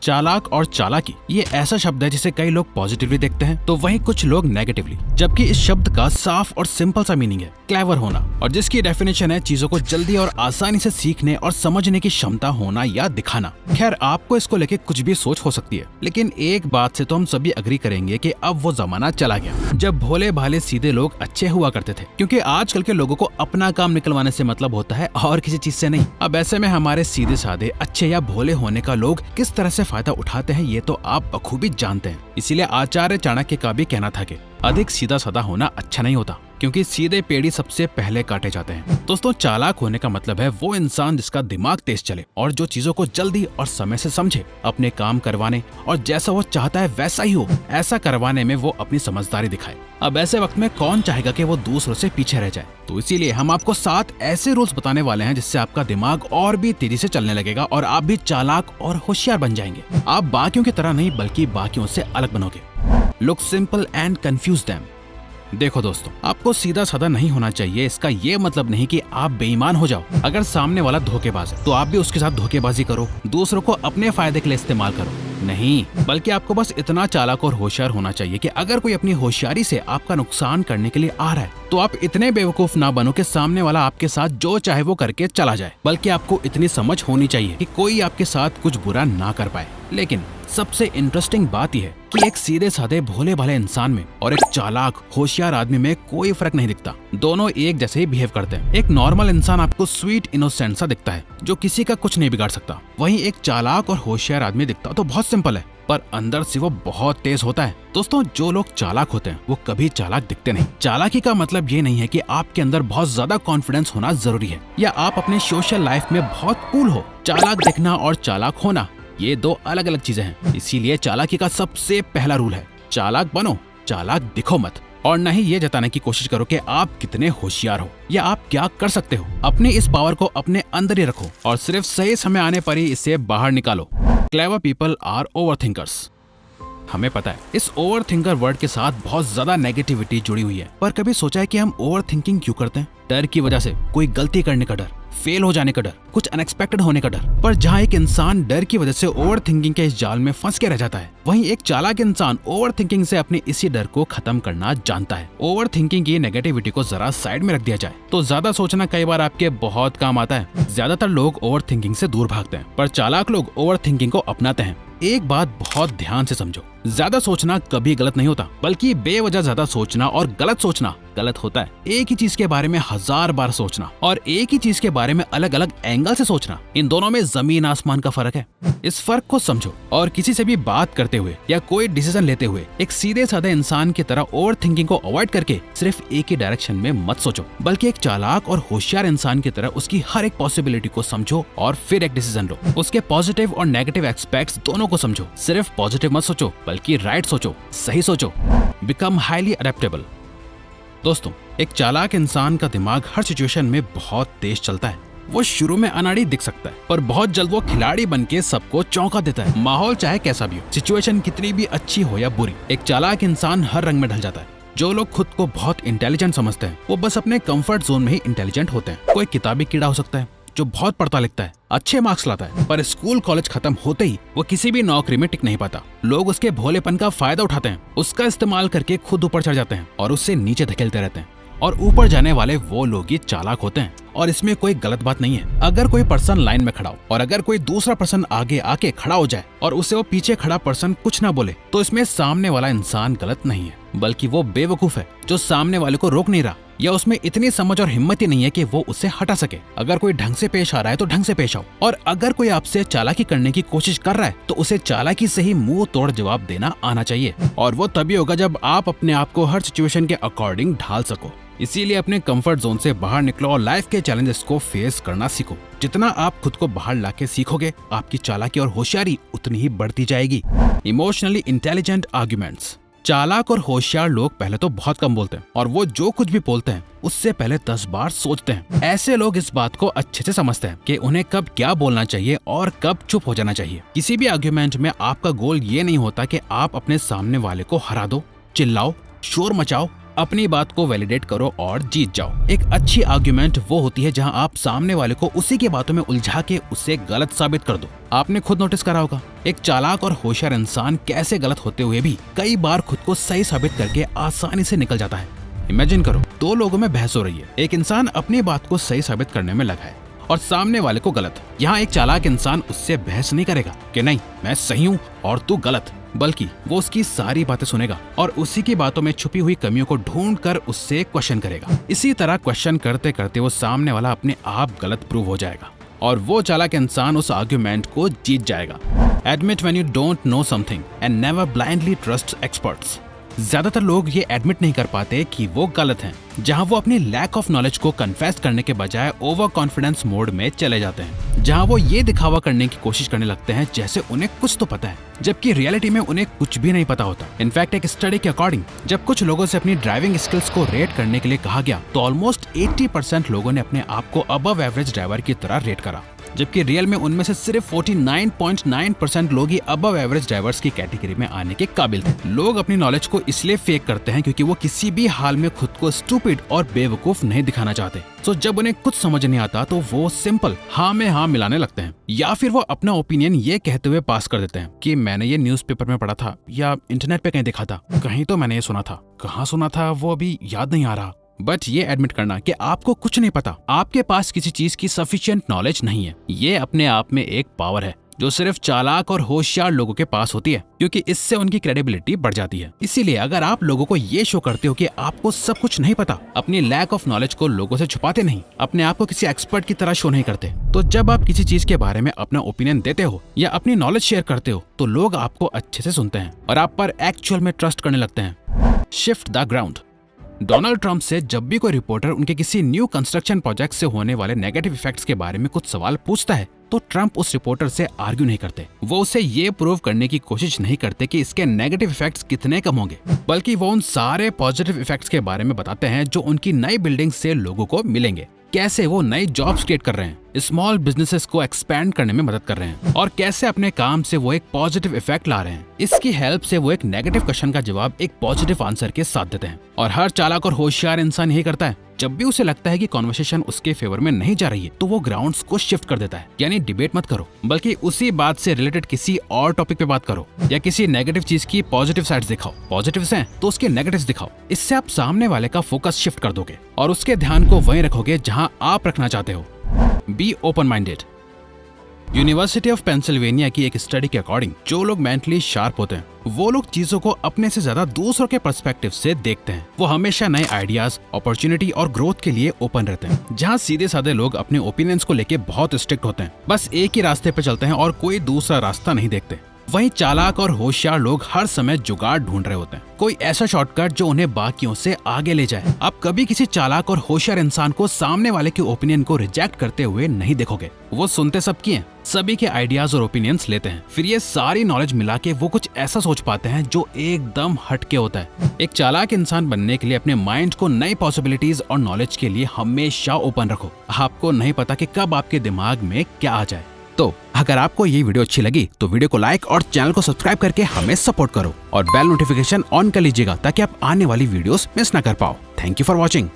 चालाक और चालाकी ये ऐसा शब्द है जिसे कई लोग पॉजिटिवली देखते हैं तो वहीं कुछ लोग नेगेटिवली, जबकि इस शब्द का साफ और सिंपल सा मीनिंग है क्लेवर होना, और जिसकी डेफिनेशन है चीजों को जल्दी और आसानी से सीखने और समझने की क्षमता होना या दिखाना। खैर, आपको इसको लेके कुछ भी सोच हो सकती है, लेकिन एक बात से तो हम सभी अग्री करेंगे कि अब वो जमाना चला गया जब भोले भाले सीधे लोग अच्छे हुआ करते थे, क्योंकि आजकल के लोगों को अपना काम निकलवाने से मतलब होता है और किसी चीज से नहीं। अब ऐसे में हमारे सीधे साधे अच्छे या भोले होने का लोग किस तरह से फायदा उठाते हैं ये तो आप बखूबी जानते हैं। इसीलिए आचार्य चाणक्य का भी कहना था कि अधिक सीधा साधा होना अच्छा नहीं होता, क्योंकि सीधे पेड़ी सबसे पहले काटे जाते हैं। दोस्तों, चालाक होने का मतलब है वो इंसान जिसका दिमाग तेज चले और जो चीजों को जल्दी और समय से समझे, अपने काम करवाने और जैसा वो चाहता है वैसा ही हो, ऐसा करवाने में वो अपनी समझदारी दिखाए। अब ऐसे वक्त में कौन चाहेगा कि वो दूसरों से पीछे रह जाए? तो इसीलिए हम आपको 7 ऐसे रूल्स बताने वाले हैं जिससे आपका दिमाग और भी तेजी से चलने लगेगा और आप भी चालाक और होशियार बन जाएंगे। आप बाकियों की तरह नहीं बल्कि बाकियों से अलग बनोगे। Look simple and confuse them. देखो दोस्तों, आपको सीधा साधा नहीं होना चाहिए। इसका ये मतलब नहीं कि आप बेईमान हो जाओ। अगर सामने वाला धोखेबाज है तो आप भी उसके साथ धोखेबाजी करो, दूसरों को अपने फायदे के लिए इस्तेमाल करो। नहीं, बल्कि आपको बस इतना चालाक और होशियार होना चाहिए कि अगर कोई अपनी होशियारी से आपका नुकसान करने के लिए आ रहा है तो आप इतने बेवकूफ ना बनो कि सामने वाला आपके साथ जो चाहे वो करके चला जाए। बल्कि आपको इतनी समझ होनी चाहिए कि कोई आपके साथ कुछ बुरा ना कर पाए। लेकिन सबसे इंटरेस्टिंग बात यह है कि एक सीधे साधे भोले भाले इंसान में और एक चालाक होशियार आदमी में कोई फर्क नहीं दिखता। दोनों एक जैसे ही बिहेव करते हैं। एक नॉर्मल इंसान आपको स्वीट इनोसेंट सा दिखता है जो किसी का कुछ नहीं बिगाड़ सकता। वहीं एक चालाक और होशियार आदमी दिखता तो बहुत सिंपल है, पर अंदर से वो बहुत तेज होता है। दोस्तों, जो लोग चालाक होते हैं वो कभी चालाक दिखते नहीं। चालाकी का मतलब ये नहीं है कि आपके अंदर बहुत ज्यादा कॉन्फिडेंस होना जरूरी है या आप अपने सोशल लाइफ में बहुत कूल हो। चालाक दिखना और चालाक होना ये 2 अलग अलग चीजें हैं। इसीलिए चालाकी का सबसे पहला रूल है चालाक बनो, चालाक दिखो मत। और न ही ये जताने की कोशिश करो कि आप कितने होशियार हो या आप क्या कर सकते हो। अपनी इस पावर को अपने अंदर ही रखो और सिर्फ सही समय आने पर ही इसे बाहर निकालो। Clever people are overthinkers. हमें पता है इस ओवरथिंकर वर्ड के साथ बहुत ज्यादा नेगेटिविटी जुड़ी हुई है, पर कभी सोचा है कि हम ओवरथिंकिंग क्यों करते हैं? डर की वजह से, कोई गलती करने का डर, फेल हो जाने का डर, कुछ अनएक्सपेक्टेड होने का डर। पर जहाँ एक इंसान डर की वजह से ओवरथिंकिंग के इस जाल में फंस के रह जाता है, वहीं एक चालाक इंसान ओवरथिंकिंग से अपने इसी डर को खत्म करना जानता है। ओवरथिंकिंग की नेगेटिविटी को जरा साइड में रख दिया जाए तो ज्यादा सोचना कई बार आपके बहुत काम आता है। ज्यादातर लोग ओवरथिंकिंग से दूर भागते हैं, पर चालाक लोग ओवरथिंकिंग को अपनाते हैं। एक बात बहुत ध्यान से समझो, ज्यादा सोचना कभी गलत नहीं होता, बल्कि बेवजह ज्यादा सोचना और गलत सोचना गलत होता है। एक ही चीज के बारे में 1000 बार सोचना और एक ही चीज के बारे में अलग अलग एंगल से सोचना, इन दोनों में जमीन आसमान का फर्क है। इस फर्क को समझो और किसी से भी बात करते हुए या कोई डिसीजन लेते हुए एक सीधे साधे इंसान की तरह ओवरथिंकिंग को अवॉइड करके सिर्फ एक ही डायरेक्शन में मत सोचो, बल्कि एक चालाक और होशियार इंसान की तरह उसकी हर एक पॉसिबिलिटी को समझो और फिर एक डिसीजन लो। उसके पॉजिटिव और नेगेटिव एस्पेक्ट्स दोनों को समझो। सिर्फ पॉजिटिव मत सोचो बल्कि राइट सोचो, सही सोचो। Become highly adaptable. दोस्तों, एक चालाक इंसान का दिमाग हर सिचुएशन में बहुत तेज चलता है। वो शुरू में अनाड़ी दिख सकता है, पर बहुत जल्द वो खिलाड़ी बनके सबको चौंका देता है। माहौल चाहे कैसा भी हो, सिचुएशन कितनी भी अच्छी हो या बुरी, एक चालाक इंसान हर रंग में ढल जाता है। जो लोग खुद को बहुत इंटेलिजेंट समझते हैं वो बस अपने कंफर्ट जोन में ही इंटेलिजेंट होते हैं। कोई किताबी कीड़ा हो सकता है जो बहुत पढ़ता लिखता है, अच्छे मार्क्स लाता है, पर स्कूल कॉलेज खत्म होते ही वो किसी भी नौकरी में टिक नहीं पाता। लोग उसके भोलेपन का फायदा उठाते हैं, उसका इस्तेमाल करके खुद ऊपर चढ़ जाते हैं और उससे नीचे धकेलते रहते हैं। और ऊपर जाने वाले वो लोग ही चालाक होते हैं। और इसमें कोई गलत बात नहीं है। अगर कोई पर्सन लाइन में खड़ा हो और अगर कोई दूसरा पर्सन आगे आके खड़ा हो जाए और उससे वो पीछे खड़ा पर्सन कुछ ना बोले, तो इसमें सामने वाला इंसान गलत नहीं है, बल्कि वो बेवकूफ है जो सामने वाले को रोक नहीं रहा, या उसमें इतनी समझ और हिम्मत ही नहीं है कि वो उसे हटा सके। अगर कोई ढंग से पेश आ रहा है तो ढंग से पेश आओ, और अगर कोई आपसे चालाकी करने की कोशिश कर रहा है तो उसे चालाकी से ही मुंह तोड़ जवाब देना आना चाहिए। और वो तभी होगा जब आप अपने आप को हर सिचुएशन के अकॉर्डिंग ढाल सको। इसीलिए अपने कंफर्ट जोन से बाहर निकलो और लाइफ के चैलेंजेस को फेस करना सीखो। जितना आप खुद को बाहर लाके सीखोगे, आपकी चालाकी और होशियारी उतनी ही बढ़ती जाएगी। Emotionally intelligent arguments. चालाक और होशियार लोग पहले तो बहुत कम बोलते हैं, और वो जो कुछ भी बोलते हैं उससे पहले 10 बार सोचते हैं। ऐसे लोग इस बात को अच्छे से समझते हैं कि उन्हें कब क्या बोलना चाहिए और कब चुप हो जाना चाहिए। किसी भी आर्ग्यूमेंट में आपका गोल ये नहीं होता कि आप अपने सामने वाले को हरा दो, चिल्लाओ, शोर मचाओ अपनी बात को वैलिडेट करो और जीत जाओ। एक अच्छी आर्ग्यूमेंट वो होती है जहां आप सामने वाले को उसी की बातों में उलझा के उसे गलत साबित कर दो। आपने खुद नोटिस करा होगा एक चालाक और होशियार इंसान कैसे गलत होते हुए भी कई बार खुद को सही साबित करके आसानी से निकल जाता है। इमेजिन करो, दो लोगों में बहस हो रही है। एक इंसान अपनी बात को सही साबित करने में लगा है और सामने वाले को गलत। यहाँ एक चालाक इंसान उससे बहस नहीं करेगा कि नहीं मैं सही हूँ और तू गलत, बल्कि वो उसकी सारी बातें सुनेगा और उसी की बातों में छुपी हुई कमियों को ढूंढ कर उससे क्वेश्चन करेगा। इसी तरह क्वेश्चन करते करते वो सामने वाला अपने आप गलत प्रूव हो जाएगा और वो चालाक इंसान उस आर्ग्यूमेंट को जीत जाएगा। Admit when you don't know something and never blindly trust experts. ज्यादातर लोग ये एडमिट नहीं कर पाते कि वो गलत हैं, जहां वो अपनी लैक ऑफ नॉलेज को कन्फेस करने के बजाय ओवर कॉन्फिडेंस मोड में चले जाते हैं, जहां वो ये दिखावा करने की कोशिश करने लगते हैं जैसे उन्हें कुछ तो पता है, जबकि रियलिटी में उन्हें कुछ भी नहीं पता होता। इनफैक्ट एक स्टडी के अकॉर्डिंग जब कुछ लोगों से अपनी ड्राइविंग स्किल्स को रेट करने के लिए कहा गया तो ऑलमोस्ट 80% लोगों ने अपने आप को अबव एवरेज ड्राइवर की तरह रेट करा, जबकि रियल में उनमें से सिर्फ 49.9% लोग ही अबव एवरेज ड्राइवर्स की कैटेगरी में आने के काबिल थे। लोग अपनी नॉलेज को इसलिए फेक करते हैं क्योंकि वो किसी भी हाल में खुद को स्टूपिड और बेवकूफ नहीं दिखाना चाहते। तो जब उन्हें कुछ समझ नहीं आता तो वो सिंपल हाँ में हाँ मिलाने लगते हैं, या फिर वो अपना ओपिनियन ये कहते हुए पास कर देते हैं कि मैंने ये न्यूज़पेपर में पढ़ा था या इंटरनेट पे कहीं देखा था, कहीं तो मैंने ये सुना था, कहाँ सुना था वो अभी याद नहीं आ रहा। बट ये एडमिट करना कि आपको कुछ नहीं पता, आपके पास किसी चीज की सफिशिएंट नॉलेज नहीं है, ये अपने आप में एक पावर है जो सिर्फ चालाक और होशियार लोगों के पास होती है, क्योंकि इससे उनकी क्रेडिबिलिटी बढ़ जाती है। इसीलिए अगर आप लोगों को ये शो करते हो कि आपको सब कुछ नहीं पता, अपनी लैक ऑफ नॉलेज को लोगों से छुपाते नहीं, अपने आप को किसी एक्सपर्ट की तरह शो नहीं करते, तो जब आप किसी चीज के बारे में अपना ओपिनियन देते हो या अपनी नॉलेज शेयर करते हो तो लोग आपको अच्छे से सुनते हैं और आप पर एक्चुअल में ट्रस्ट करने लगते हैं। Shift the ground. Donald Trump से जब भी कोई रिपोर्टर उनके किसी न्यू कंस्ट्रक्शन प्रोजेक्ट से होने वाले नेगेटिव इफेक्ट्स के बारे में कुछ सवाल पूछता है तो ट्रंप उस रिपोर्टर से आर्ग्यू नहीं करते। वो उसे ये प्रूव करने की कोशिश नहीं करते कि इसके नेगेटिव इफेक्ट्स कितने कम होंगे, बल्कि वो उन सारे पॉजिटिव इफेक्ट्स के बारे में बताते हैं जो उनकी नई बिल्डिंग से लोगों को मिलेंगे, कैसे वो नई जॉब्स क्रिएट कर रहे हैं, स्मॉल बिजनेसेस को एक्सपैंड करने में मदद कर रहे हैं और कैसे अपने काम से वो एक पॉजिटिव इफेक्ट ला रहे हैं। इसकी हेल्प से वो एक नेगेटिव क्वेश्चन का जवाब एक पॉजिटिव आंसर के साथ देते हैं। और हर चालाक और होशियार इंसान यही करता है। जब भी उसे लगता है कि कॉन्वर्सेशन उसके फेवर में नहीं जा रही है तो वो ग्राउंड्स को शिफ्ट कर देता है। यानी डिबेट मत करो, बल्कि उसी बात से रिलेटेड किसी और टॉपिक पे बात करो या किसी नेगेटिव चीज की पॉजिटिव साइड्स दिखाओ। पॉजिटिव्स हैं तो उसके नेगेटिव्स दिखाओ। इससे आप सामने वाले का फोकस शिफ्ट कर दोगे और उसके ध्यान को वहीं रखोगे जहां आप रखना चाहते हो। Be open minded. University of Pennsylvania की एक स्टडी के अकॉर्डिंग जो लोग मेंटली शार्प होते हैं वो लोग चीजों को अपने से ज्यादा दूसरों के पर्सपेक्टिव से देखते हैं। वो हमेशा नए आइडियाज, अपॉर्चुनिटी और ग्रोथ के लिए ओपन रहते हैं। जहाँ सीधे साधे लोग अपने ओपिनियंस को लेके बहुत स्ट्रिक्ट होते हैं, बस एक ही रास्ते पे चलते हैं और कोई दूसरा रास्ता नहीं देखते। वहीं चालाक और होशियार लोग हर समय जुगाड़ ढूंढ रहे होते हैं, कोई ऐसा शॉर्टकट जो उन्हें बाकियों से आगे ले जाए। आप कभी किसी चालाक और होशियार इंसान को सामने वाले के ओपिनियन को रिजेक्ट करते हुए नहीं देखोगे। वो सुनते सबकी हैं, सभी के आइडियाज और ओपिनियंस लेते हैं, फिर ये सारी नॉलेज मिला के वो कुछ ऐसा सोच पाते हैं जो एकदम हटके होता है। एक चालाक इंसान बनने के लिए अपने माइंड को नई पॉसिबिलिटीज और नॉलेज के लिए हमेशा ओपन रखो। आपको नहीं पता कि कब आपके दिमाग में क्या आ जाए। तो अगर आपको ये वीडियो अच्छी लगी तो वीडियो को लाइक और चैनल को सब्सक्राइब करके हमें सपोर्ट करो और बेल नोटिफिकेशन ऑन कर लीजिएगा ताकि आप आने वाली वीडियोस मिस ना कर पाओ। Thank you for watching.